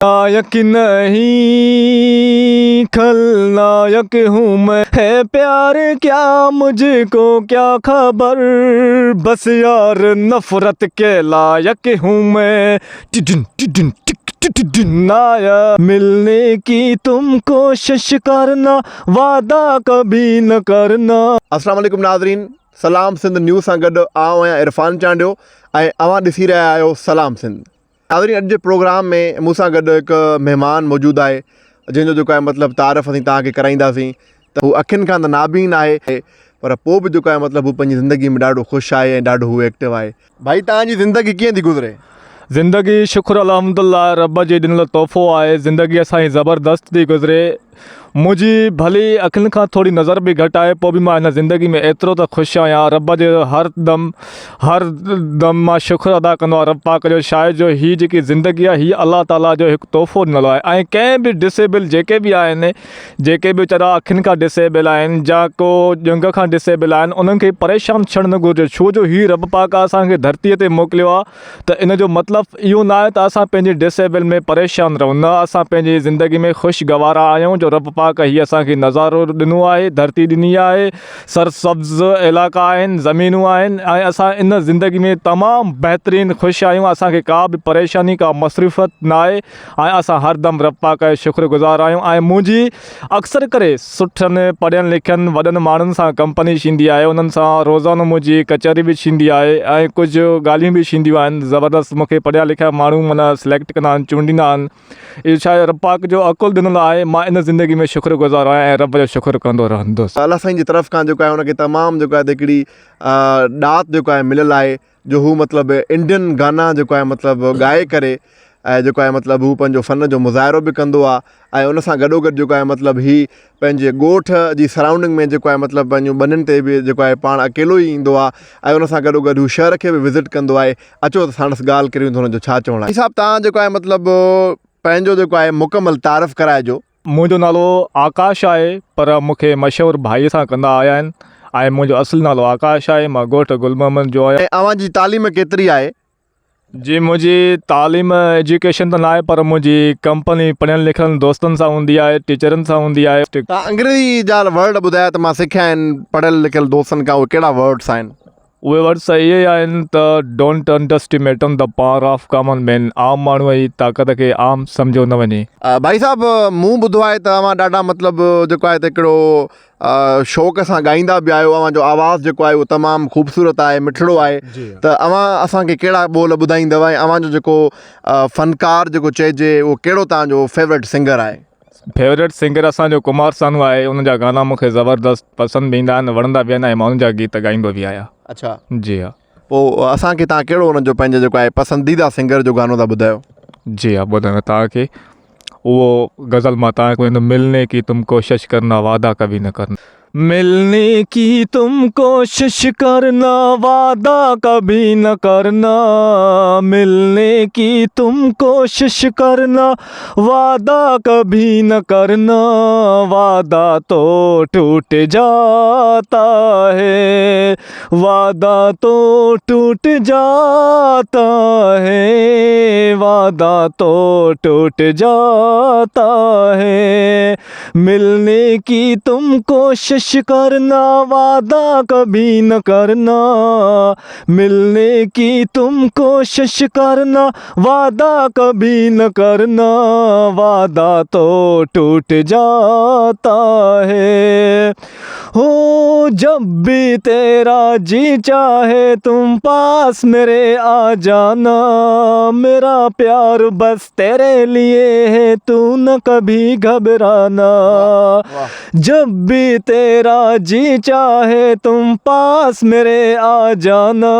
नायक नहीं खलनायक हूँ मैं, है प्यार क्या मुझको क्या खबर, बस यार नफरत के लायक हूँ मैं। टिडिन टिडिन टिक टिडिन नायक मिलने की तुम कोशिश करना, वादा कभी न करना। अस्सलाम वालेकुम नाज़रीन, सलाम सिंध न्यूज़ सां गॾु आउं आहियां इरफान चांडियो ऐं अवां ॾिसी रहिया आहियो सलाम सिंध। नाज़रीन, अॼु जे प्रोग्राम में मूं सां गॾु हिकु महिमान मौजूदु आहे जंहिंजो जेको आहे मतिलबु तारीफ़ असीं तव्हांखे कराईंदासीं। त हू अखियुनि खां त नाबीन आहे, पर पोइ बि जेको आहे मतिलबु हू पंहिंजी ज़िंदगी में ॾाढो ख़ुशि आहे ऐं ॾाढो हू एक्टिव आहे। भाई, तव्हांजी ज़िंदगी कीअं थी गुज़रे? ज़िंदगी शुक्र अल्हम्दुलिल्लाह, रब जे ॾिनल तोहफ़ो आहे। ज़िंदगी असांजी ज़बरदस्त थी गुज़रे। मुंहिंजी भली अखियुनि खां थोरी नज़र बि घटि आहे, पोइ बि मां हिन ज़िंदगी में एतिरो त ख़ुशि आहियां। रब जो हर दम मां शुक्र अदा कंदो आहियां रब पाक जो। शायदि जो हीअ जेकी ज़िंदगी आहे हीअ अल्लाह ताला जो हिकु तोहफ़ो ॾिनल आहे। ऐं कंहिं बि डिसेबल जेके बि आहिनि, जेके बि वीचारा अखियुनि खां डिसेबल आहिनि या को ॼंघ खां डिसेबल आहिनि, उन्हनि खे परेशान थियणु न घुरिजे। छो जो हीअ रब पाक असांखे धरतीअ ते मोकिलियो आहे, त इन जो मतिलबु इहो न आहे त असां पंहिंजी डिसेबल में परेशान रहूं। न, असां पंहिंजी ज़िंदगी में ख़ुशगवारा आहियूं जो रब पाक हीअ असांखे नज़ारो ॾिनो आहे, धरती ॾिनी आहे, सरसब्ज़ इलाइक़ा आहिनि, ज़मीनूं आहिनि, ऐं असां इन ज़िंदगी में तमामु बहितरीनु ख़ुशि आहियूं। असांखे का बि परेशानी, का मसरूफ़त न आहे ऐं असां हरदमि रब पाक जो शुक्रगुज़ार आहियूं। ऐं मुंहिंजी अक्सर करे सुठनि पढ़ियलु लिखियलु वॾनि माण्हुनि सां कंपनी थींदी आहे, उन्हनि सां रोज़ानो मुंहिंजी कचहरी बि थींदी आहे ऐं कुझु ॻाल्हियूं बि थींदियूं आहिनि। ज़बरदस्त मूंखे पढ़िया लिखिया माण्हू माना सिलेक्ट कंदा आहिनि, चूंडींदा आहिनि। इहो छा आहे, रब पाक जो अकुलु ॾिनल आहे। मां इन ज़िंदगी में शुक्रगुज़ार आहियां ऐं रब जो शुक्र कंदो रहंदुसि। अल्लाह साईं जी तरफ़ खां जेको आहे हुनखे तमामु जेको आहे हिकिड़ी ॾात जेको आहे मिलियलु आहे, जो हू मतिलबु इंडियन गाना जेको आहे मतिलबु ॻाए करे ऐं जेको आहे मतिलबु हू पंहिंजो फ़न जो मुज़ाहिरो बि कंदो आहे। ऐं उन सां गॾोगॾु जेको आहे मतिलबु ही पंहिंजे ॻोठ जी सराउंडिंग में जेको आहे मतिलबु पंहिंजो ॿनियुनि ते बि जेको आहे पाण अकेलो ई ईंदो आहे ऐं उन सां गॾोगॾु हू शहर खे बि विज़िट कंदो आहे। अचो त साणसि ॻाल्हि करियूं त हुनजो छा चवणु आहे। हिसाबु तव्हां जेको आहे मतिलबु पंहिंजो जेको आहे मुकमल तारीफ़ कराइजो। मुंहिंजो नालो आकाश आहे, पर मूंखे मशहूरु भाईअ सां कंदा आया आहिनि ऐं मुंहिंजो असुलु नालो आकाश आहे। मां ॻोठ गुल मोहम्मद जो आहियां। ऐं अव्हांजी तालीम केतिरी आहे? जी, मुंहिंजी तालीम एजुकेशन त न आहे, पर मुंहिंजी कंपनी पढ़ियल लिखियल दोस्तनि सां हूंदी आहे, टीचरनि सां हूंदी आहे। तव्हां अंग्रेज़ी जा वर्ड ॿुधाया त मां सिखिया आहिनि पढ़ियल लिखियल दोस्तनि खां, उहे कहिड़ा वर्ड्स आहिनि? उहे वर्ड्स इहे आहिनि त don't underestimate on the power of common man. आम माण्हूअ जी ताक़त खे आम सम्झो न वञे। भाई साहब, मूं ॿुधो आहे त तव्हां ॾाढा मतिलबु जेको आहे त हिकिड़ो शौक़ सां ॻाईंदा बि आहियो। तव्हांजो आवाज़ु जेको आहे उहो तमामु ख़ूबसूरत आहे, मिठिड़ो आहे। त तव्हां असांखे कहिड़ा ॿोल ॿुधाईंदव ऐं तव्हांजो जेको फ़नकार जेको चइजे उहो कहिड़ो तव्हांजो फेवरेट सिंगर आहे? फेवरेट सिंगर असांजो कुमार सानू आहे। उन जा गाना मूंखे ज़बरदस्त पसंदि बि ईंदा आहिनि, वणंदा बि आहिनि ऐं मां उन जा गीत ॻाईंदो बि आहियां। अच्छा, जी हा। पोइ असांखे तव्हां कहिड़ो हुनजो पंहिंजो जेको आहे पसंदीदा सिंगर जो गानो था ॿुधायो? जी हा, ॿुधायो तव्हांखे उहो गज़ल मां तव्हांखे मिलने की तुम कोशिश करना, वादा कभी न करना। मिलने की तुम कोशिश करना, वादा कभी न करना, मिलने की तुम कोशिश करना, वादा कभी न करना, वादा तो टूट जाता है, वादा तो टूट जाता है, वादा तो टूट जाता है, मिलने की तुम कोशिश करना, वादा कभी न करना, मिलने की तुम कोशिश करना, वादा कभी न करना, वादा तो टूट जाता है। हो जब भी तेरा जी चाहे तुम पास मेरे आ जाना, मेरा प्यार बस तेरे लिए है, तू न कभी घबराना। जब भी तेरा जी चाहे तुम पास मेरे आ जाना,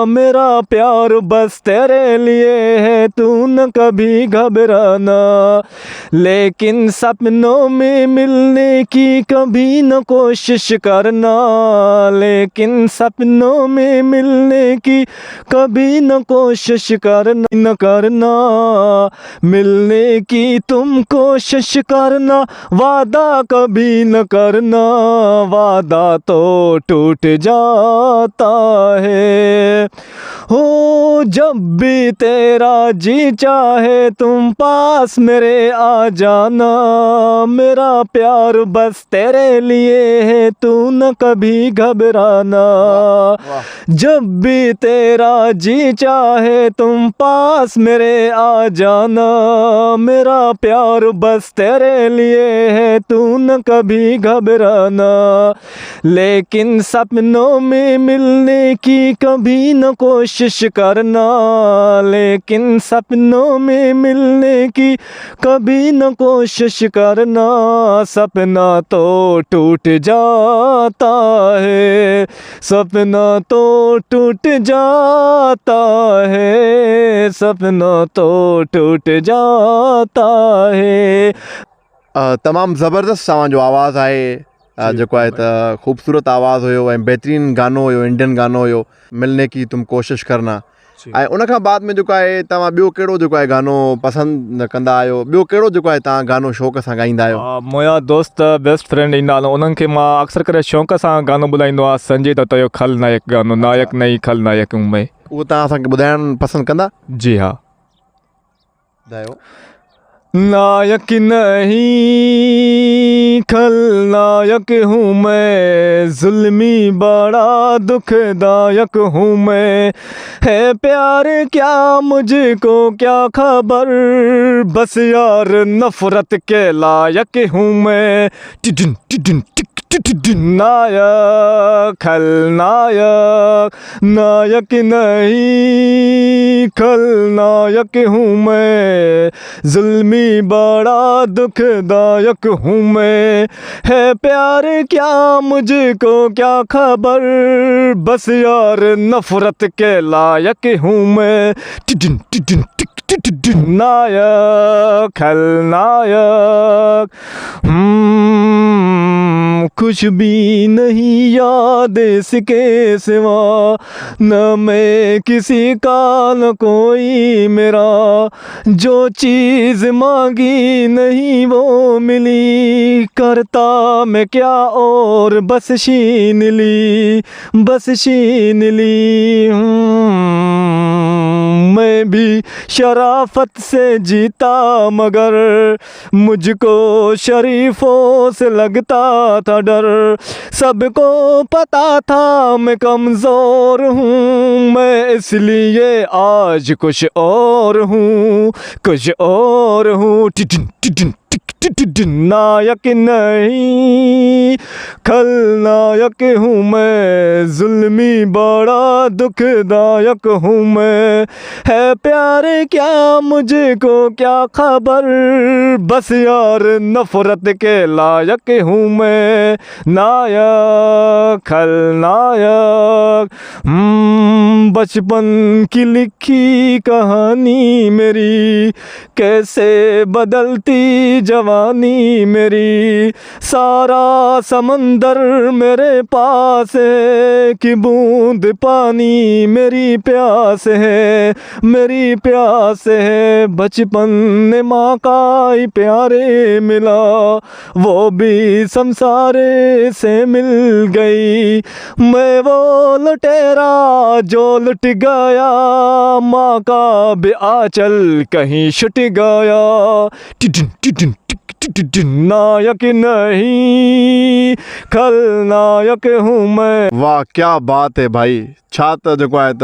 मेरा प्यार बस तेरे लिए है, तू न कभी घबराना। लेकिन सपनों में मिलने की कभी न कोशिश कोशिश करना, लेकिन सपनों में मिलने की कभी न कोशिश करना, मिलने की तुम कोशिश करना, वादा कभी न करना, वादा तो टूट जाता है। हो जब भी तेरा जी चाहे तुम पास मेरे आ जाना, मेरा प्यार बस तेरे लिए है, तू न कभी घबराना। जब भी तेरा जी चाहे तुम पास मेरे आ जाना, मेरा प्यार बस तेरे लिए है, तू न कभी घबराना, लेकिन सपनों में मिलने की कभी न कोशिश करना, लेकिन सपनों में मिलने की कभी न कोशिश करना, सपना तो टूट जाता है, सपना तो टूट जाता है, सपना तो टूट जाता है। तमामु ज़बरदस्त तव्हांजो आवाज़ु आहे जेको आहे त ख़ूबसूरत आवाज़ु हुयो ऐं बहितरीनु गानो हुयो, इंडियन गानो हुयो, मिलने की तुम कोशिश करना। ऐं उन खां बाद में जेको आहे तव्हां ॿियो कहिड़ो जेको आहे गानो पसंदि कंदा आहियो, ॿियो कहिड़ो जेको आहे तव्हां गानो शौक़ सां ॻाईंदा आहियो? मुंहिंजा दोस्त बेस्ट फ्रेंड ईंदा आहिनि, उन्हनि खे मां अक्सर करे शौक़ सां गानो ॿुधाईंदो आहियां। संजय दत्त जो खलनायक गानो, नायक नहीं खलनायक हूं मैं, उहो तव्हां असांखे ॿुधाइणु पसंदि कंदा? जी हाँ। ॿुधायो। नायक नहीं खलनायक हूँ मैं, जुल्मी बड़ा दुखदायक हूँ मैं, है प्यार क्या मुझको क्या खबर, बस यार नफरत के लायक हूँ मैं। टिडिन टिडिन टिक नायक खलनायक, नायक नहीं खलनायक हूँ मैं, जुल्मी बड़ा दुखदायक हूँ मैं, है प्यार क्या मुझको क्या खबर, बस यार नफरत के लायक हूँ मैं। टिडिन टिडिन टिक टिडिन नायक खलनायक। कुछ भी नहीं याद इसके सिवा, न मैं किसी का न कोई मेरा, जो चीज़ मांगी नहीं वो मिली, करता मैं क्या और बस छीन ली, बस छीन ली। मैं भी शराफत से जीता मगर मुझको शरीफों से लगता था डर, सबको पता था मैं कमज़ोर हूँ, मैं इसलिए आज कुछ और हूँ, कुछ और हूँ। टिडिन टिडिन टिक टिडिन नायक नहीं खलनायक हूँ मैं, जुल्मी बड़ा दुखदायक हूँ मैं, है प्यार क्या मुझको क्या खबर, बस यार नफरत के लायक हूँ मैं। नायक खलनायक। बचपन की लिखी कहानी मेरी, कैसे बदलती जवानी मेरी, सारा समंदर मेरे पास है कि बूंद पानी मेरी प्यास है, मेरी प्यास है। बचपन ने माँ का ही प्यारे मिला, वो भी संसारे से मिल गई, मैं वो लुटेरा जो लुट गया, माँ का भी आंचल कहीं छुट गया। टिडिन टिडिन टिडिन नायक नहीं खलनायक हूँ मैं। वाह क्या बात है भाई, छा त जेको आहे त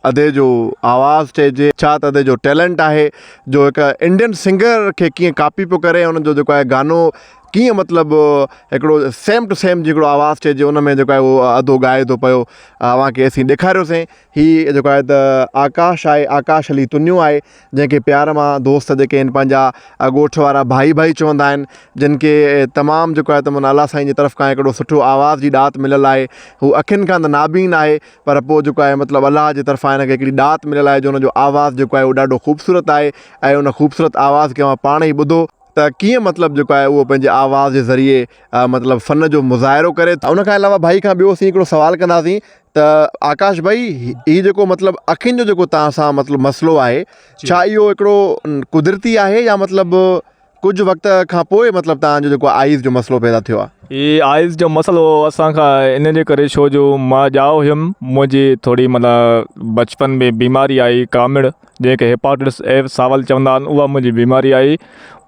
अदे जो आवाज़ चइजे, छा त अदे जो टैलेंट आहे, जो हिकु इंडियन सिंगर खे कीअं कॉपी पियो करे, उन जो जेको आहे गानो कीअं मतिलबु हिकिड़ो सेम टू सेम हिकिड़ो आवाज़ु चइजे उन में जेको आहे उहो अदो ॻाए थो पियो। अव्हांखे असीं ॾेखारियोसीं हीअ जेको आहे त आकाश आहे, आकाश अली तुन्यो आहे, जंहिंखे प्यार मां दोस्त जेके आहिनि पंहिंजा ॻोठ वारा भाई भाई चवंदा आहिनि, जिन खे तमामु जेको आहे त माना अलाह साईं जी तरफ़ खां हिकिड़ो सुठो आवाज़ जी ॾात मिलियल आहे। हू अखियुनि खां त नाबीन आहे, पर पोइ जेको आहे मतिलबु अलाह जे तरफ़ां हिनखे हिकिड़ी ॾात मिलियल आहे, जो हुनजो आवाज़ु जेको आहे उहो ॾाढो ख़ूबसूरत आहे। ऐं उन ख़ूबसूरत आवाज़ खे पाण ई ॿुधो त कीअं मतिलबु जेको आहे उहो पंहिंजे आवाज़ जे ज़रिए मतिलबु फ़न जो मुज़ाहिरो करे। उन खां अलावा भाई खां ॿियो असीं हिकिड़ो सुवालु कंदासीं त आकाश भाई हीउ जेको मतिलबु अखियुनि जो जेको तव्हां सां मतिलबु मसइलो आहे, छा इहो हिकिड़ो कुदरती आहे या मतिलबु कुझु वक़्त खां पोइ मतिलबु तव्हांजो जेको आइज़ जो मसइलो पैदा थियो आहे? ये आइज़ जो मसइलो असांखां इन जे करे छो जो मां ॼाओ हुयुमि, मुंहिंजी थोरी मतिलबु बचपन में बीमारी आई कामिड़, जंहिंखे हेपाटाइटिस ए सावल चवंदा आहिनि, उहा मुंहिंजी बीमारी आई।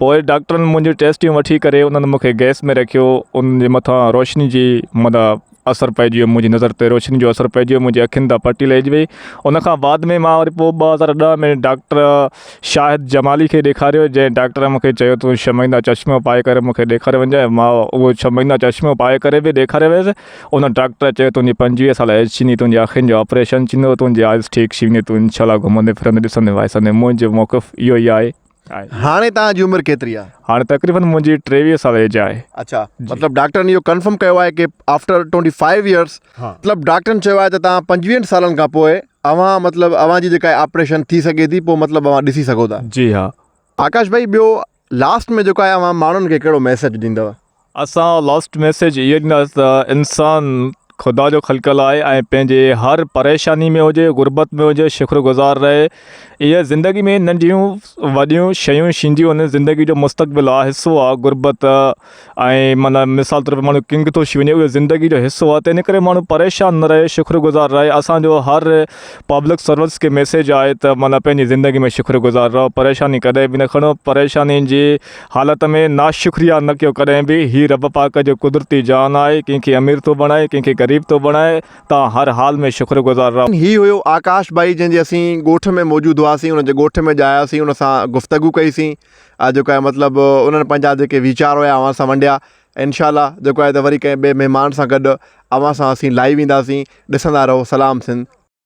पोइ डॉक्टरनि मुंहिंजी टेस्टियूं वठी करे उन्हनि मूंखे गैस में रखियो, उन जे मथां रोशनी जी मतिलबु असरु पइजी वियो, मुंहिंजी नज़र ते रोशनी जो असरु पइजी वियो, मुंहिंजी अखियुनि तां पटी लहिजी वई। उनखां बाद में मां वरी पोइ 2010 में डॉक्टर शाहिद जमाली खे ॾेखारियो, जंहिं डॉक्टर मूंखे चयो तूं 6 महीना चश्मो पाए करे मूंखे ॾेखारे वञे। मां उहो 6 महीना चश्मो पाए करे बि ॾेखारे वियुसि। उन डॉक्टर चयो तुंहिंजी 25 साल एज थींदी, तुंहिंजी अखियुनि जो ऑपरेशन थींदो, तुंहिंजी आइज़ ठीकु थी वेंदी, तूं इंशाल्लाह घुमंदे फिरंदे ॾिसंदे वाइसंदे। मुंहिंजो मौक़िफ़ इहो ई आहे। हाणे तव्हांजी उमिरि केतिरी आहे? हाणे तक़रीबन मुंहिंजी 23 साल एज आहे। अच्छा, मतिलबु डॉक्टरनि इहो कंफर्म कयो आहे की आफ्टर 25 इयर्स, मतिलबु डॉक्टरनि चयो आहे त तव्हां 25 सालनि खां पोइ मतिलबु अव्हांजी जेका आहे ऑपरेशन थी सघे थी, पोइ मतिलबु अव्हां ॾिसी सघो था। जी हा। आकाश भाई ॿियो लास्ट में जेको आहे अव्हां माण्हुनि खे कहिड़ो मैसेज ॾींदव? असां लास्ट मैसेज इहो ॾींदासीं त इंसानु ख़ुदा जो ख़लक़ल आहे ऐं पंहिंजे हर परेशानी में हुजे, गुरबत में हुजे, शुक्रगुज़ार रहे। इहा ज़िंदगी में नंढियूं वॾियूं शयूं थींदियूं आहिनि, ज़िंदगी जो मुस्तक़बिल आहे, हिसो आहे गुरबत ऐं माना मिसाल तौर पे माण्हू किंग थो थी वञे, उहो ज़िंदगी जो हिसो आहे। त इन करे माण्हू परेशान न रहे, शुक्रगुज़ार रहे। असांजो हर पब्लिक सर्विस खे मैसेज आहे त माना पंहिंजी ज़िंदगी में शुक्रगुज़ार रहो, परेशानी कॾहिं बि न खणो, परेशानी जी हालत में नाशुक्रिया न कयो कॾहिं बि। हीउ रब पाक जो कुदरती जान आहे, कंहिंखे अमीर थो बणाए, कंहिंखे ग़रीब थो बणाए। तव्हां हर हाल में शुक्रगुज़ार रहो। ही हुयो आकाश भाई जंहिंजे असीं ॻोठ में मौजूदु हुआसीं, उनजे ॻोठ में ॼायासीं, उन सां गुफ़्तगू कईसीं। जेको आहे मतिलबु उन्हनि पंहिंजा जेके वीचार हुया अव्हां सां वंडिया। इंशाल्लाह जेको आहे त वरी कंहिं ॿिए महिमान सां गॾु अव्हां सां असीं लाइव ईंदासीं। ॾिसंदा रहो सलाम सिंध।